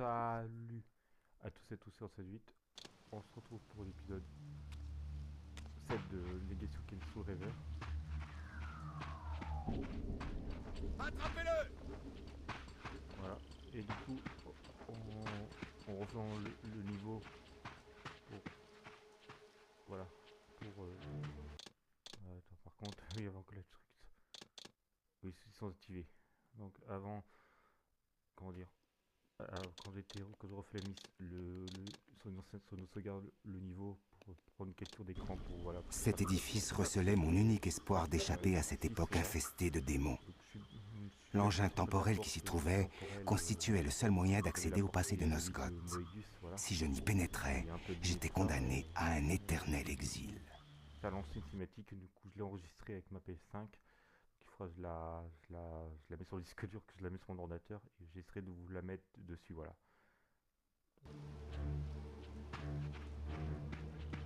Salut à tous et tous sur cette 8. On se retrouve pour l'épisode 7 de Legacy of Kain Soul Reaver. Attrapez-le! Voilà. Et du coup, on refait le niveau pour... Voilà. Pour... attends, par contre, oui, avant que la truc... Oui, ils sont activés. Donc avant... Comment dire, quand je refais sur nos sauvegardes, le niveau pour prendre une capture d'écran pour voilà. Pour Cet édifice recelait mon unique espoir d'échapper à cette époque Voilà. infestée de démons. Donc, je suis L'engin sur la temporel porte qui s'y trouvait constituait le seul moyen d'accéder au passé de Nosgoth. Voilà. Si je n'y pénétrais, Il y a un peu de j'étais ça, condamné à un éternel exil. Ça a lancé une cinématique, du coup je l'ai enregistrée avec ma PS5. Il faudra que je la mets sur le disque dur, que je la mets sur mon ordinateur et j'essaierai de vous la mettre dessus, voilà.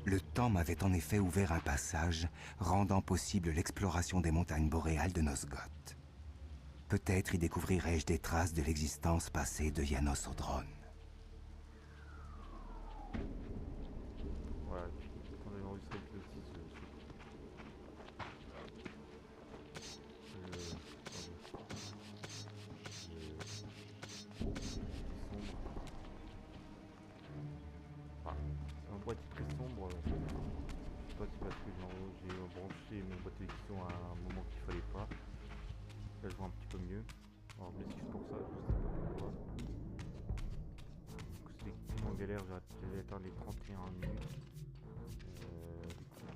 Le temps m'avait en effet ouvert un passage, rendant possible l'exploration des montagnes boréales de Nosgoth. Peut-être y découvrirais-je des traces de l'existence passée de Janos Audron. Voilà, quand j'ai enregistré le 6, c'est un boîtier très sombre. Je sais pas si parce que j'ai branché mon boîtier d'édition à un moment qu'il fallait pas. Là je vois un petit peu mieux. Alors je m'excuse pour ça, je sais pas pourquoi. C'était tellement galère, j'avais atteint les 31 minutes.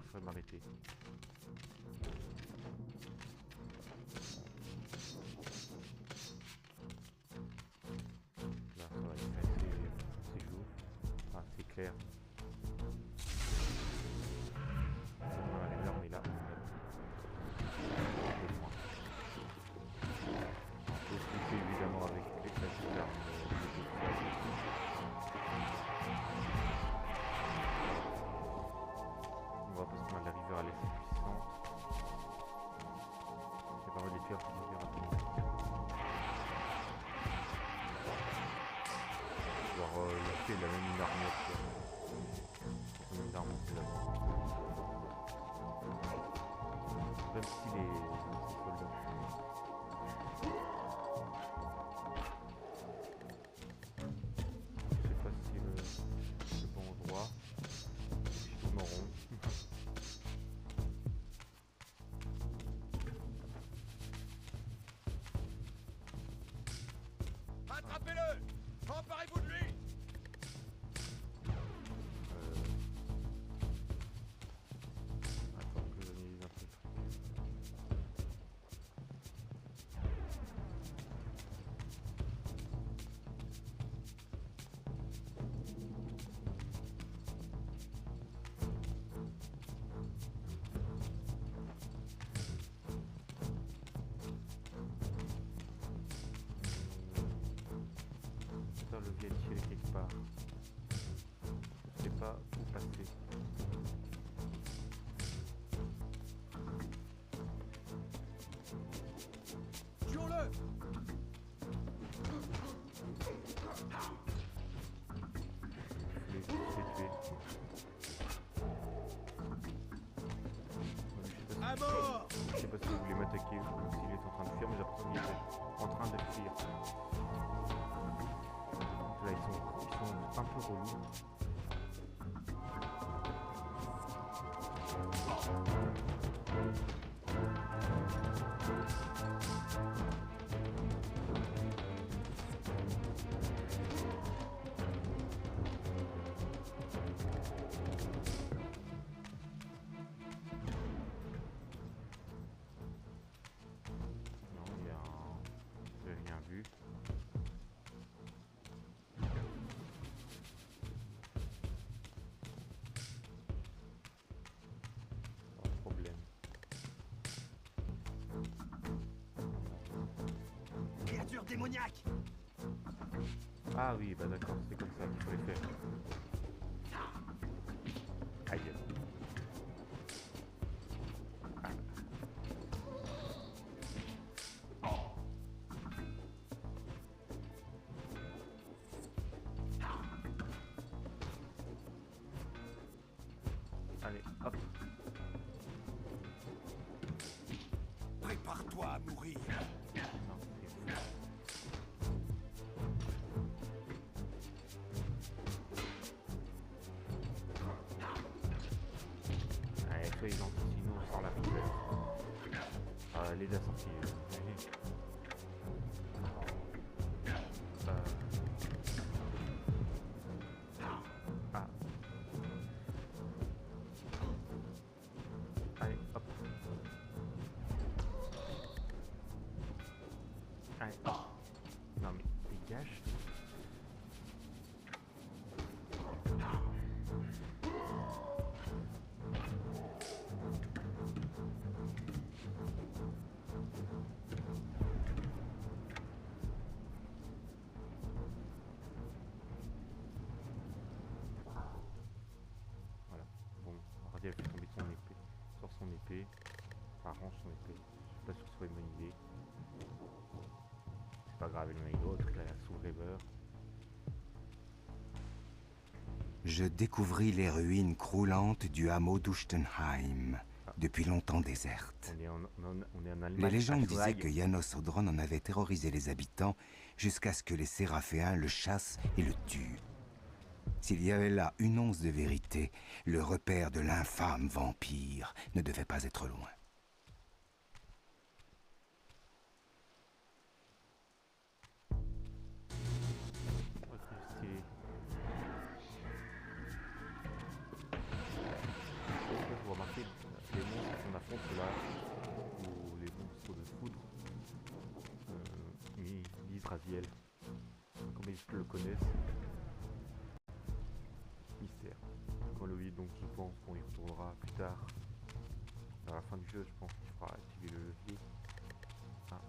Je vais m'arrêter. Là ça va être assez chaud. Ah, c'est clair. Les armes est là. On peut switcher évidemment avec les classiques armes. On va parce qu'on a la rivière à l'est puissante. Ça permet de les faire plus rapidement. Genre la fée il a même une armure. Une armure c'est là. Même si les soldats. Je sais pas si le bon endroit. Je tourne en rond. Attrapez-le! Emparez-vous de lui! Attends que j'analyse un peu. Ça le vérifier quelque part. Je sais pas où passer. Tuons-le! Je vais tuer. À mort! Je sais pas si vous voulez m'attaquer ou s'il est en train de fuir, mais j'ai l'impression qu'il est en train de fuir. Donc là, ils sont un peu relous. Non, il y a un... J'ai rien vu. Pas de problème. Créature démoniaque! Ah oui, bah d'accord, c'est comme ça qu'il faut les faire. Aïe. va mourir. Non, c'est fou. Allez, soyez gentils, sinon on sort la pipette. Ah, elle est déjà sortie. Ah. Allez, hop. Allez, hop. Non mais, dégage. Voilà. Bon, Hardy a fait tomber son épée. Sort son épée. Enfin, range son épée. Je suis pas sûr que ce soit une bonne idée. C'est pas grave, elle m'a eu l'autre, là, la Soul River. Je découvris les ruines croulantes du hameau d'Uchtenheim, depuis longtemps déserte. On est en Allemagne. Les légendes à disaient Schlag. que Janos Audron en avait terrorisé les habitants jusqu'à ce que les Séraphéens le chassent et le tuent. S'il y avait là une once de vérité, le repère de l'infâme vampire ne devait pas être loin. Oh, c'est stylé. Vous remarquez les monstres qu'on affronte là, ou les monstres de foudre, ils disent Raziel. Comme ils le connaissent. Mystère. Quand le vide, donc je pense qu'on y retournera plus tard. À la fin du jeu, je pense qu'il faudra activer le levier. Ah.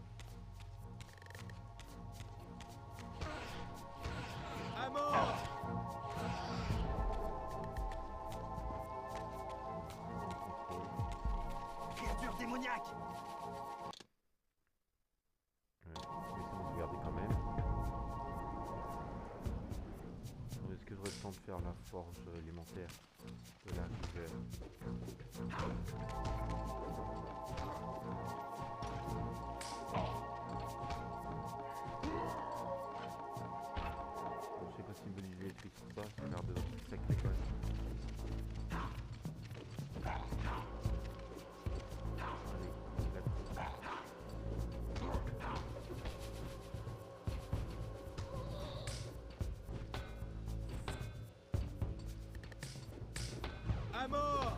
À mort! Créature démoniaque! Mais ça on regarder quand même. Est-ce que j'aurais le temps de faire la forge élémentaire de la rivière? Je sais pas si symboliser les trucs ou pas, ça a l'air de sacré quand même. Allez, À mort!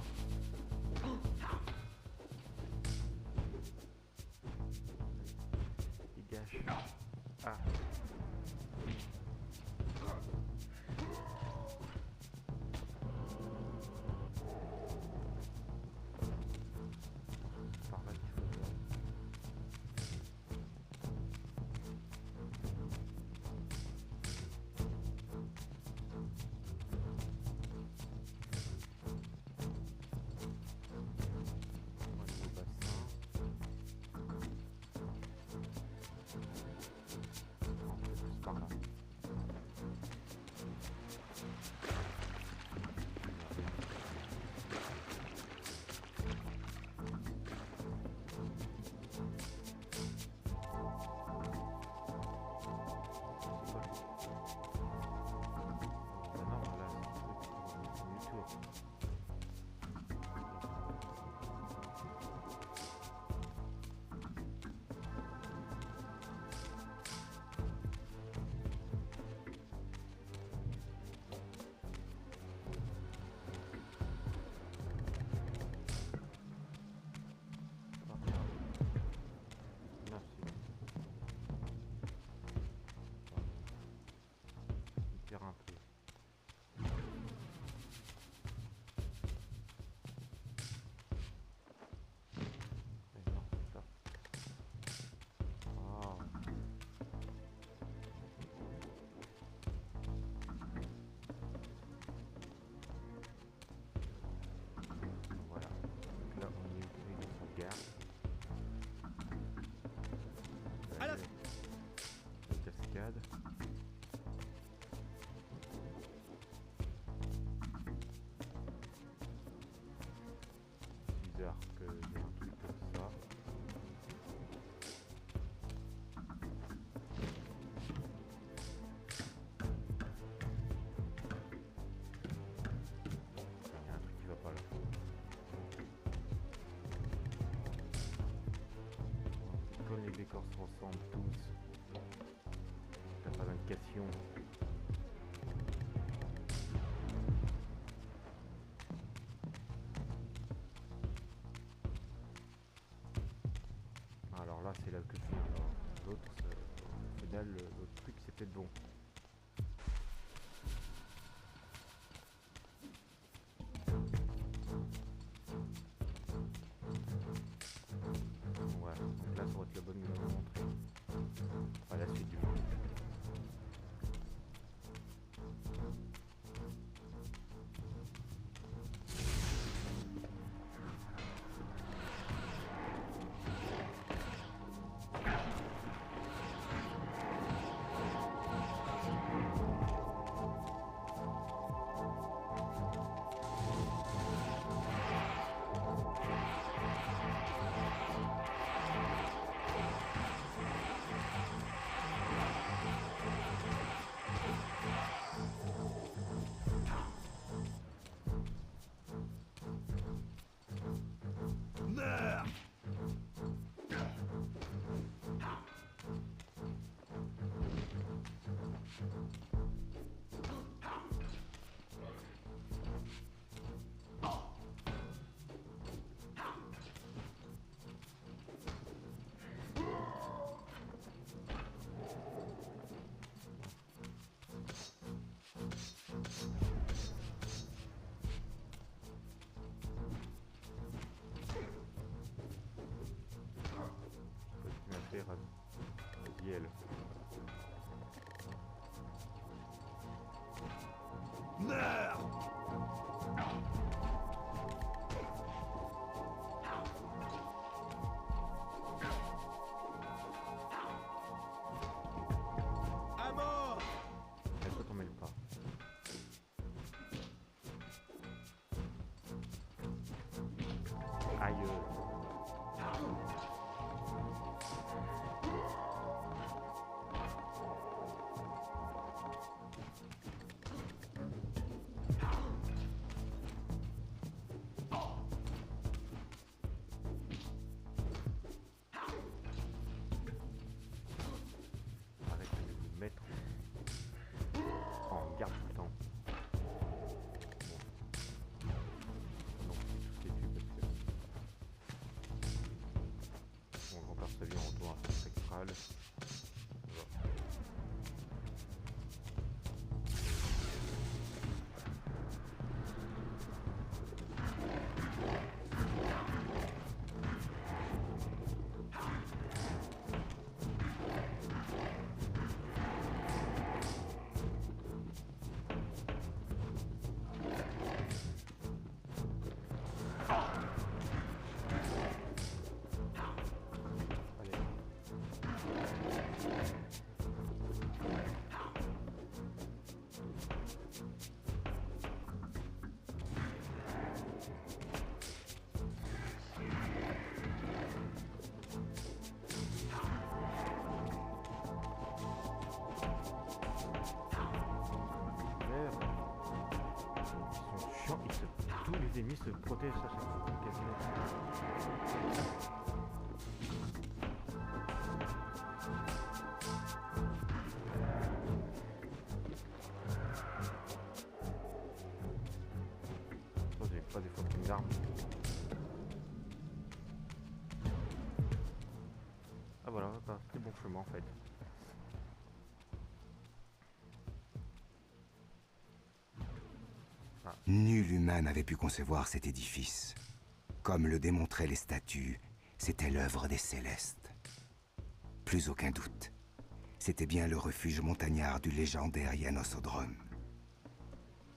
ressemblent tous. T'as pas d'indication. Alors là, c'est là que je viens. L'autre, au final, l'autre truc, c'est peut-être bon. Voilà, donc là, ça va être la bonne entrée. Enfin, la suite du monde. Meurs! Yel. Meurs! À mort! Mais toi t'en mêles pas. Aïe. Arrêtez de vous mettre en garde tout le temps. Bon. Non, tous les tues parce que on repart sa vie en retour à son spectral. Voilà. Allez. Merde. Ils sont chiants, tous les ennemis se protègent à chaque fois. Quasiment. Vous n'avez pas des fucking armes. Ah voilà, bah, c'est bon chemin en fait. Nul humain n'avait pu concevoir cet édifice. Comme le démontraient les statues, c'était l'œuvre des Célestes. Plus aucun doute. C'était bien le refuge montagnard du légendaire Yanosodrome.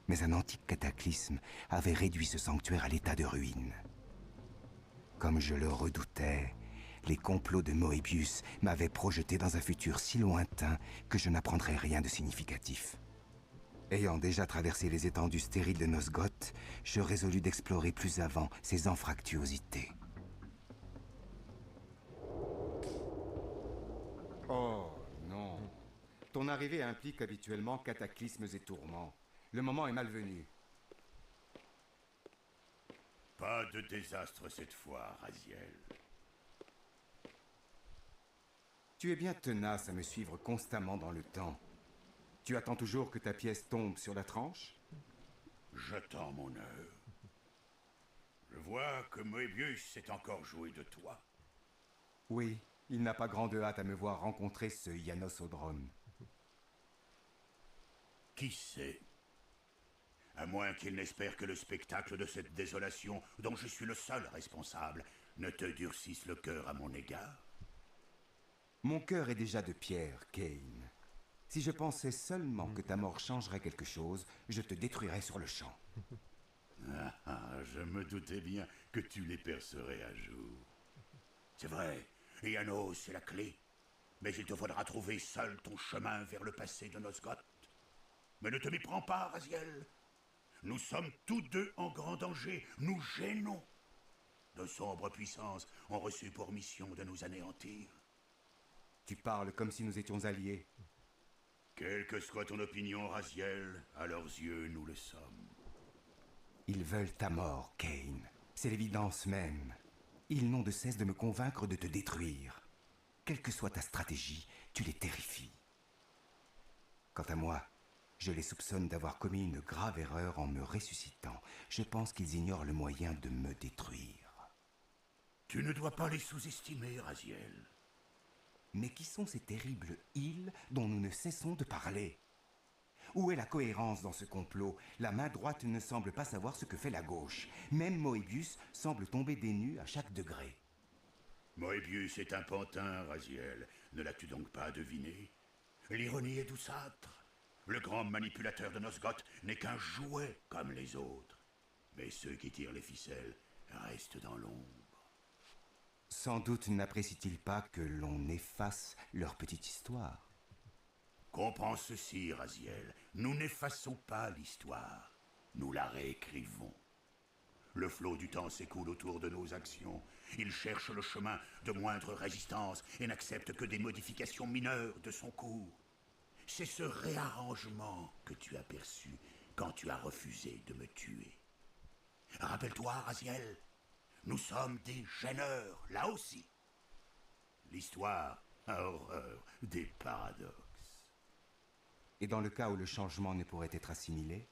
Mais un antique cataclysme avait réduit ce sanctuaire à l'état de ruine. Comme je le redoutais, les complots de Moebius m'avaient projeté dans un futur si lointain que je n'apprendrais rien de significatif. Ayant déjà traversé les étendues stériles de Nosgoth, je résolus d'explorer plus avant ces anfractuosités. Oh, non. Ton arrivée implique habituellement cataclysmes et tourments. Le moment est malvenu. Pas de désastre cette fois, Raziel. Tu es bien tenace à me suivre constamment dans le temps. Tu attends toujours que ta pièce tombe sur la tranche? J'attends mon heure. Je vois que Moebius s'est encore joué de toi. Oui, il n'a pas grande hâte à me voir rencontrer ce Janos Odron. Qui sait? À moins qu'il n'espère que le spectacle de cette désolation, dont je suis le seul responsable, ne te durcisse le cœur à mon égard. Mon cœur est déjà de pierre, Kane. Si je pensais seulement que ta mort changerait quelque chose, je te détruirais sur le champ. Je me doutais bien que tu les percerais à jour. C'est vrai, Janos c'est la clé. Mais il te faudra trouver seul ton chemin vers le passé de Nosgoth. Mais ne te méprends pas, Raziel. Nous sommes tous deux en grand danger. Nous gênons. De sombres puissances ont reçu pour mission de nous anéantir. Tu parles comme si nous étions alliés. Quelle que soit ton opinion, Raziel, à leurs yeux, nous le sommes. Ils veulent ta mort, Kane. C'est l'évidence même. Ils n'ont de cesse de me convaincre de te détruire. Quelle que soit ta stratégie, tu les terrifies. Quant à moi, je les soupçonne d'avoir commis une grave erreur en me ressuscitant. Je pense qu'ils ignorent le moyen de me détruire. Tu ne dois pas les sous-estimer, Raziel. Mais qui sont ces terribles îles dont nous ne cessons de parler? Où est la cohérence dans ce complot? La main droite ne semble pas savoir ce que fait la gauche. Même Moebius semble tomber des nues à chaque degré. Moebius est un pantin, Raziel. Ne l'as-tu donc pas deviné? L'ironie est douceâtre. Le grand manipulateur de Nosgoth n'est qu'un jouet comme les autres. Mais ceux qui tirent les ficelles restent dans l'ombre. Sans doute n'apprécient-ils pas que l'on efface leur petite histoire. Comprends ceci, Raziel. Nous n'effaçons pas l'histoire. Nous la réécrivons. Le flot du temps s'écoule autour de nos actions. Il cherche le chemin de moindre résistance et n'accepte que des modifications mineures de son cours. C'est ce réarrangement que tu as perçu quand tu as refusé de me tuer. Rappelle-toi, Raziel, nous sommes des gêneurs, là aussi. L'histoire a horreur des paradoxes. Et dans le cas où le changement ne pourrait être assimilé?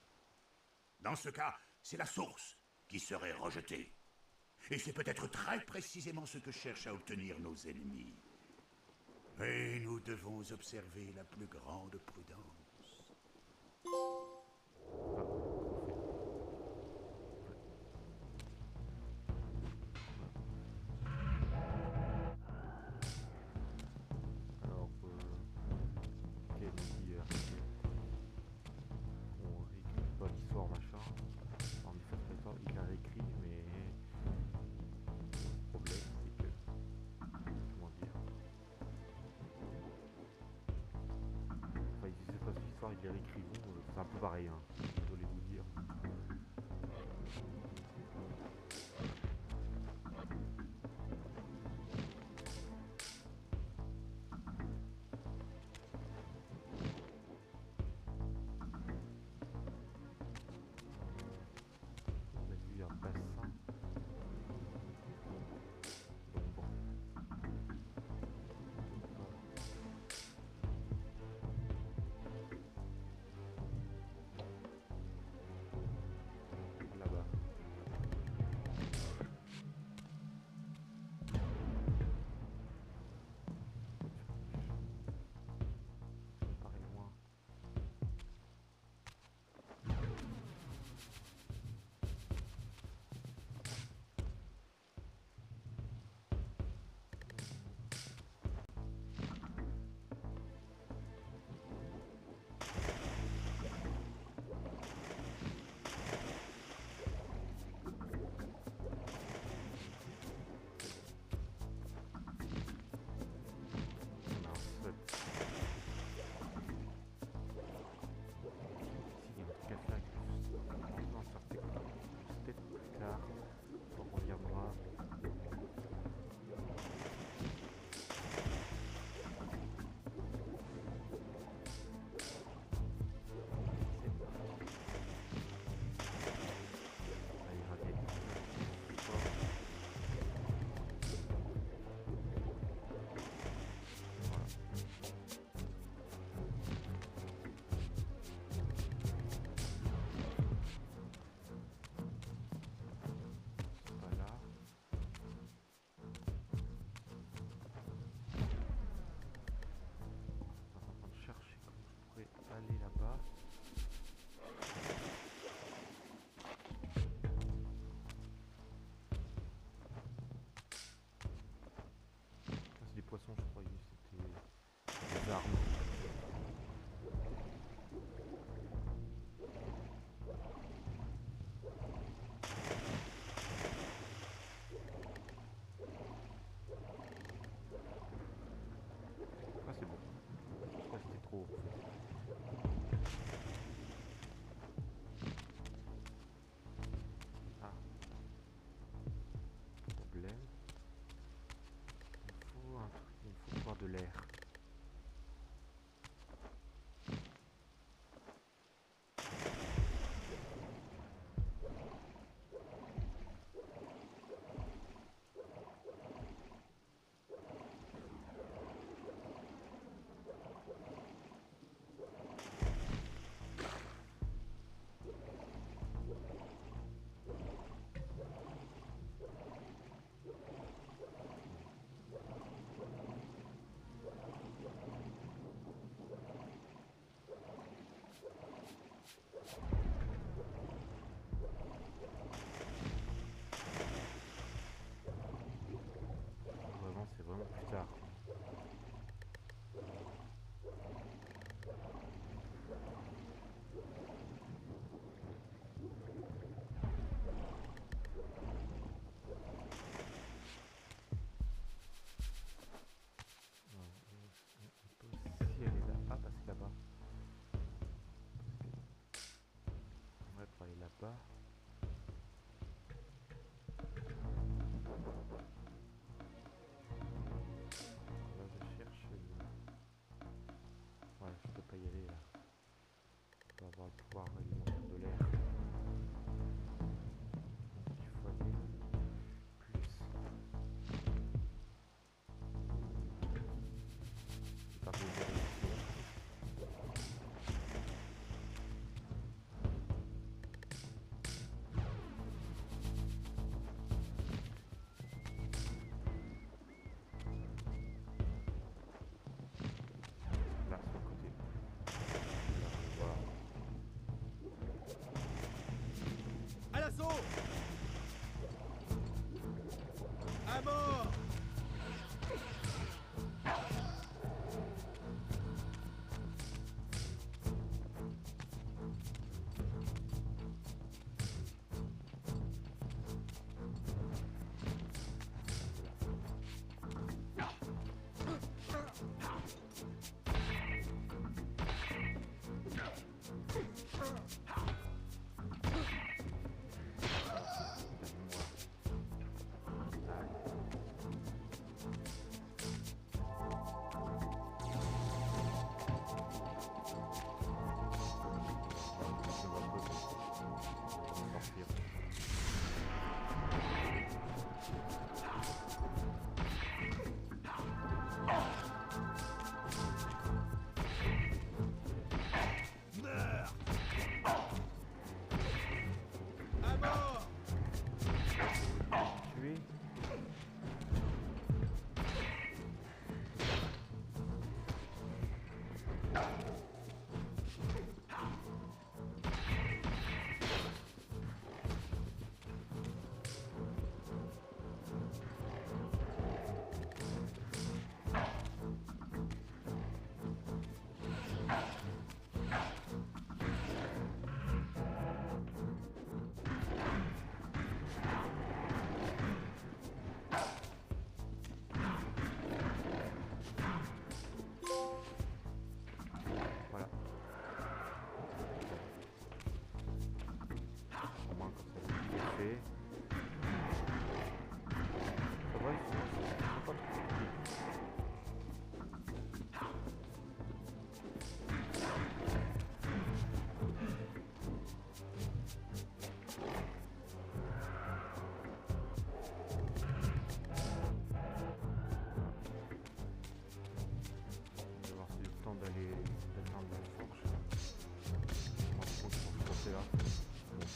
Dans ce cas, c'est la source qui serait rejetée. Et c'est peut-être très précisément ce que cherchent à obtenir nos ennemis. Et nous devons observer la plus grande prudence. Alors, quel dit on réécrit pas l'histoire machin. En effet, l'histoire, il a réécrit, mais le problème c'est que, comment dire, enfin il disait pas l'histoire, il a réécrit, bon, c'est un peu pareil, hein. Désolé de vous dire. On a vu un bassin d'ombre. l'air. C'est vraiment plus tard. On peut aussi aller là. Ah, passer là-bas. On va aller là-bas. Ouais, je peux pas y aller là. Je dois avoir le pouvoir alimentaire de l'air. Il faut aller plus. C'est pas pour y aller ici. Là, sur le côté. Là, voilà. À l'assaut! À mort!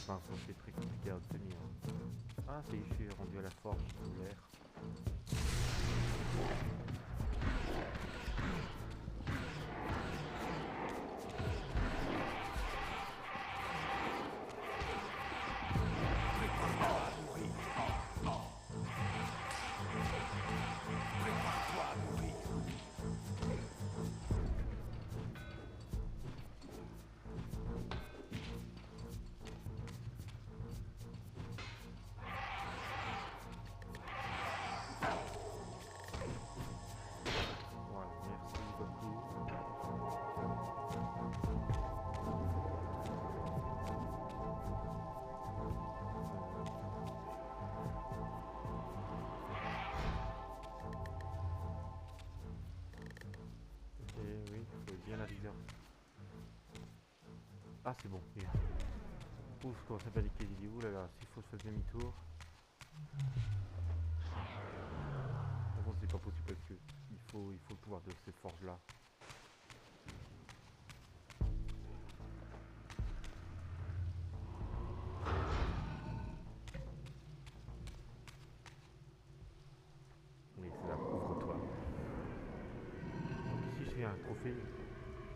Enfin, c'est très compliqué à obtenir. Ah, c'est je suis rendu à la forge ouverte. bien la rivière. Ah c'est bon. Ouf, comment ça paniquer, j'ai dit oulala, s'il faut que je fasse demi-tour. Par contre c'est pas possible parce que il faut le pouvoir de cette forge là. Oui c'est là, ouvre-toi. Donc ici j'ai un trophée.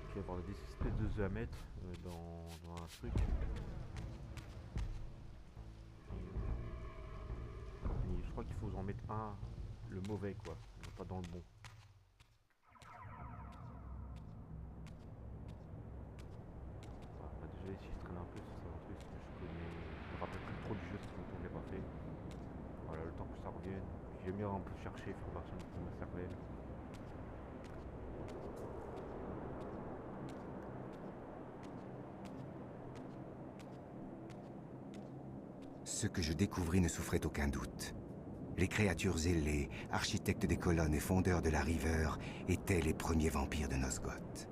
Je vais avoir des espèces de œufs à mettre dans un truc. Et je crois qu'il faut en mettre un, le mauvais quoi, pas dans le bon. Voilà, bah déjà ici je traîne un peu sur ça, un truc que je connais, je me rappelle plus trop du jeu, ça fait longtemps que je l'ai pas fait. Voilà, le temps que ça revienne, j'aime bien un peu chercher, faire marcher un peu ma cervelle. Ce que je découvris ne souffrait aucun doute. Les créatures ailées, architectes des colonnes et fondeurs de la River, étaient les premiers vampires de Nosgoth.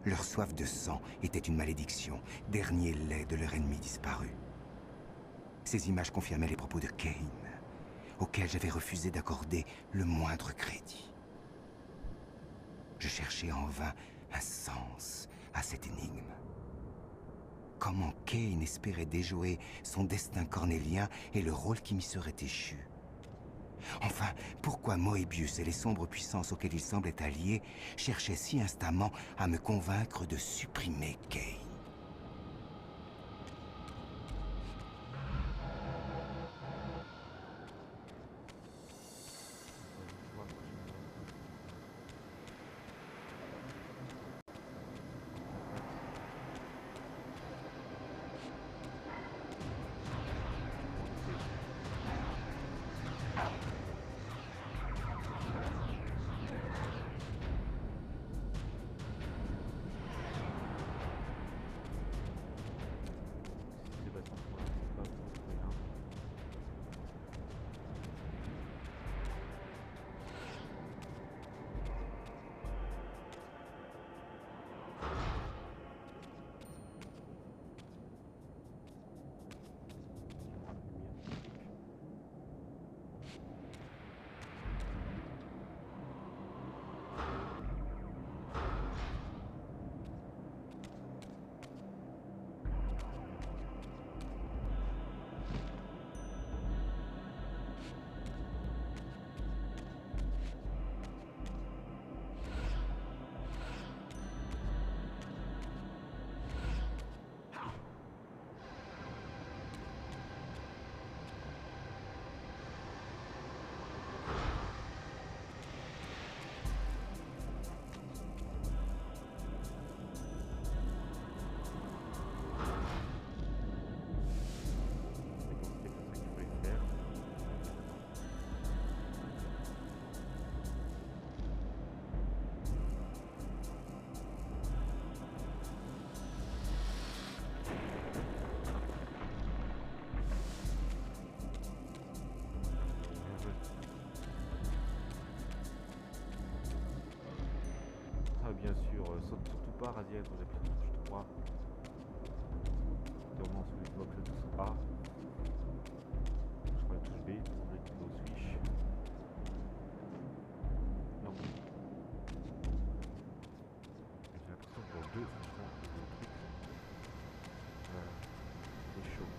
Leur soif de sang était une malédiction, dernier lait de leur ennemi disparu. Ces images confirmaient les propos de Kane, auxquels j'avais refusé d'accorder le moindre crédit. Je cherchais en vain un sens à cette énigme. Comment Kane espérait déjouer son destin cornélien et le rôle qui m'y serait échu? Enfin, pourquoi Moebius et les sombres puissances auxquelles il semblait allié cherchaient si instamment à me convaincre de supprimer Kane? Bien sûr, saute surtout pas, Raziel, vous appuyez sur touche 3. Sûrement sur les blocs, la touche A. Je crois la touche B, pour le kilo switch. Non. J'ai l'impression que dans le 2, franchement, le truc, c'est chaud.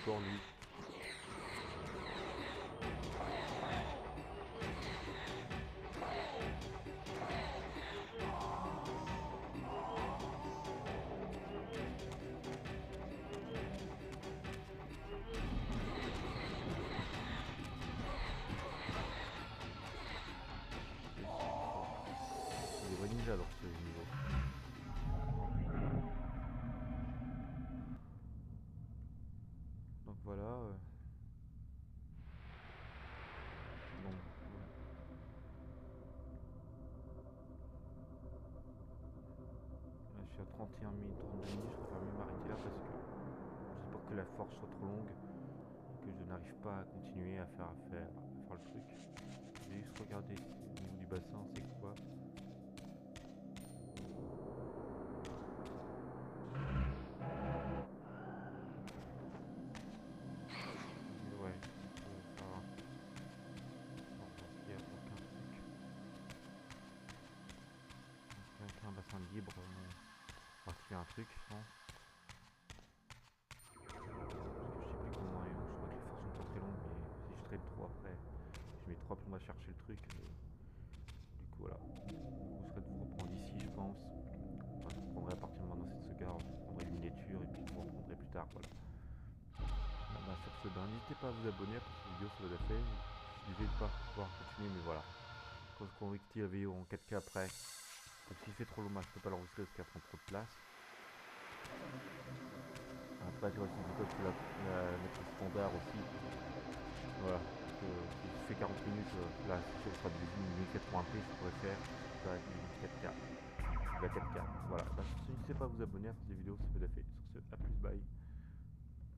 encore lui. Il est vanilla alors ce niveau. Donc voilà. Bon. Là, je suis à 31 minutes, 32 minutes, je préfère mieux m'arrêter là parce que j'ai peur que la force soit trop longue et que je n'arrive pas à continuer à faire le truc. Je vais juste regarder au niveau du bassin, c'est quoi. Ouais, ça va. Bon, parce qu'il n'y a aucun truc. Avec un bassin libre, on va trouver un truc, je pense. Parce que je sais plus comment est long, je crois que les forces sont pas très longues, mais si je traîne trop après, je mets 3 plombs à chercher le truc. Du coup, voilà. Vous serez de vous reprendre ici, je pense. Enfin, je reprendrai à partir de maintenant cette sauvegarde, je prendrai une miniature et puis je vous reprendrai plus tard, voilà. Bah, sur ce, n'hésitez pas à vous abonner après cette vidéo, ça va la fait. Je disais de pas pouvoir continuer, mais voilà. Quand je convertis la vidéo en 4K après, donc s'il fait trop long, je peux pas l'enregistrer parce qu'elle prend trop de place. Après, tu vois, si je peux la mettre au standard aussi. Voilà. Si je fais 40 minutes, là, si ce sera de 1080p, je pourrais faire ça avec une 4K. La 4K. Voilà. Bah, n'hésitez pas à vous abonner à cette vidéo, ça peut la fait. Sur ce, à plus, bye.